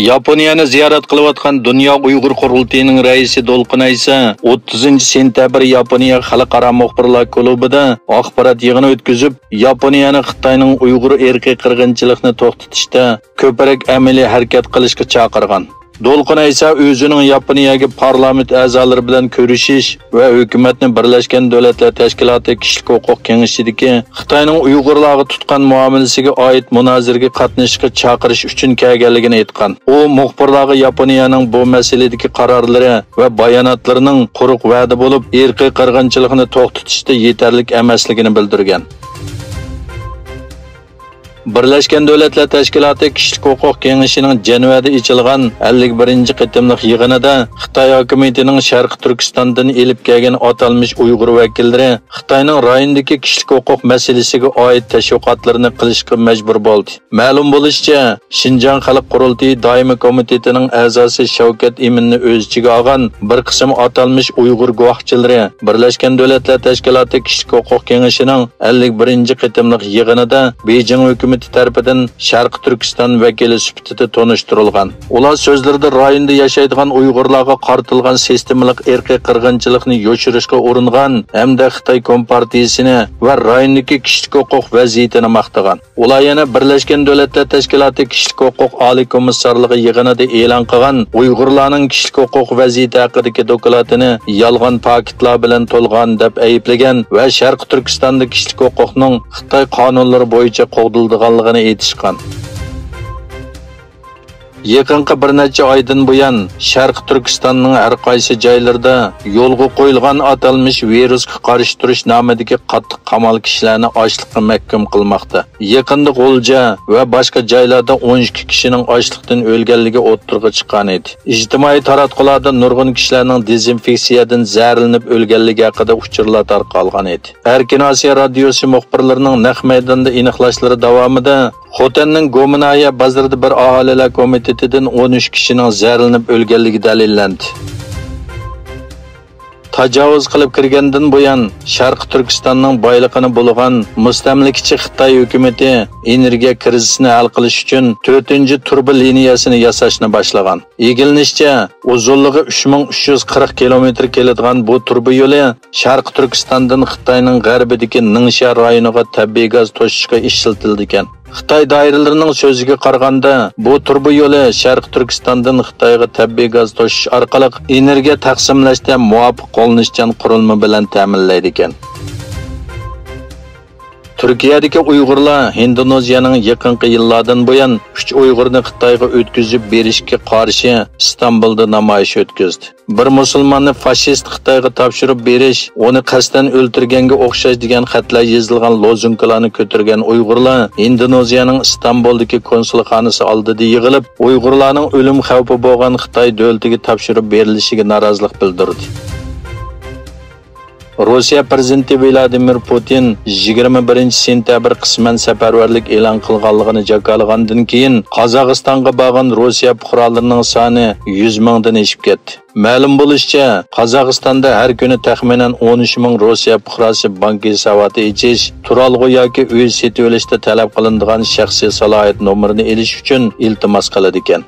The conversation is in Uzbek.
Yaponiyani ziyorat qilayotgan Dunyo Uyg'ur qurultayining raisi Dolqin Aysa 30-sentabr Yaponiya xalqaro muxbirlar klubida axborot yig'ini o'tkazib, Yaponiyani Xitoyning Uyg'ur erkiy qirg'inchilikni to'xtatishda ko'proq amaliy harakat qilishga chaqirgan. Dolqin Aysa o'zining Yaponiyaga parlament a'zolari bilan ko'rishish va hukumatni Birlashgan Davlatlar Tashkiloti kishilik huquq kengashidagi Xitoyning Uyg'urlarga tutgan muomalasiga oid munozaraga qatnashishga chaqirish uchun kelganligini aytgan. U muxbirlarga Yaponiyaning bu masaladagi qarorlari va bayonotlarining quruq va'da bo'lib, erkiy qirg'inchilikni to'xtatishda yetarli emasligini bildirgan. Birlashgan Davlatlar Tashkiloti kishilik huquq kengashining Jenevada ochilgan 51-qitimliq yig'inida Xitoy hukumatining Sharq Turkistondan elib kelgan atalmish Uyg'ur vakillari Xitoyning rayondagi kishilik huquq masalasiga oid tashviqotlarni qilishga majbur bo'ldi. Ma'lum bo'lishicha, Xinjiang Xalq qurultayi doimiy komitetining a'zosi Shavkat Eminni o'z ichiga olgan bir qism atalmish Uyg'ur guvohchilari Birlashgan Davlatlar Tashkiloti kishilik huquq kengashining 51-qitimliq yig'inida Beijing tarafidan Sharq Turkiston vakili sifatida tanishtirilgan. Ular so'zlarida rayonda yashaydigan Uyg'urlarga qartilgan sistemalik erkiy qirg'inchilikni yo'shirishga uringan hamda Xitoy Kompartiyasini va rayondagi kishilik huquq vaziyatini maqtagan. Ular yana Birlashgan Davlatlar Tashkiloti kishilik huquq oliy komissarligi yig'inida e'lon qilgan Uyg'urlarning kishilik huquq vaziyati haqidagi dokladini yolg'on paketlar bilan to'lgan deb ayblagan va Sharq Turkistonda kishilik huquqning Xitoy qonunlari bo'yicha qo'g'dildi ganligini aytishgan. Yaqinqi bir necha oydan buyon Sharq Turkistonning har qaysi joylarida yo'lga qo'yilgan atalmish virusga qarshi turish nomidagi qattiq qamal kishilarni ochlikqa mahkum qilmoqda. Yaqinda G'ulja va boshqa joylarda 12 kishining ochlikdan o'lganligi o'ttirg'i chiqqan edi. Ijtimoiy taratqularda nurg'un kishilarning dezinfeksiyadan zaharlanib o'lganligi haqida uchurlar tarqalgan edi. Erkin Osiyo radiosi muxbirlarining naq maydonda aniqlashlari davomida Xotanning Gominaya bozorida bir aholilar komitetidan 13 kishining zaharlanib o'lganligi dalillandi. Tajovuz qilib kirgandan buyon Sharq Turkistonning boyligini bo'lgan mustamlikachi Xitoy hukumatı energiya krizisini hal qilish uchun 4-turba liniyasini yasashni boshlagan. Egilinishcha, uzunligi 3340 kilometr keladigan bu turba yo'li Sharq Turkistondan Xitoyning g'arbidagi Ningxia rayoniga tabiiy gaz to'shishga ishlatildi ekan. Xitoy doiralarining so'ziga qaraganda, bu turba yo'li Sharq Turkistondan Xitoyga tabiiy gaz toshish orqali energiya taqsimlashda muvofiq qo'llanishchan qurilma bilan ta'minlaydi ekan. Turkiyadagi Uyg'urlar Indoneziyaning yaqinqi yillardan buyon 3 Uyg'urni Xitoyga o'tkazib berishga qarshi Istanbulda namoyish o'tkazdi. Bir musulmonni fashist Xitoyga topshirib berish, uni qasddan o'ldirganga o'xshash degan xatlar yozilgan lozunkalarni ko'targan Uyg'urlar Indoneziyaning Istanbuldagi konsulxonasi oldida yig'ilib, Uyg'urlarning o'lim xavfi bo'lgan Xitoy davlatiga topshirib berilishiga norozilik bildirdi. Rossiya prezidenti Vladimir Putin 21-sentabr qisman safarbarlik e'lon qilganligini jakalagandan keyin Qozog'istonga borgan Rossiya fuqarolarining soni 100 mingdan oshib ketdi. Ma'lum bo'lishicha, Qozog'istonda har kuni taxminan 13 ming Rossiya fuqarosi bank hisoboti ichish, turalg'u yoki uy sotib olishda talab qilinadigan shaxsiy salohiyat nomerini olish uchun iltimos qiladi ekan.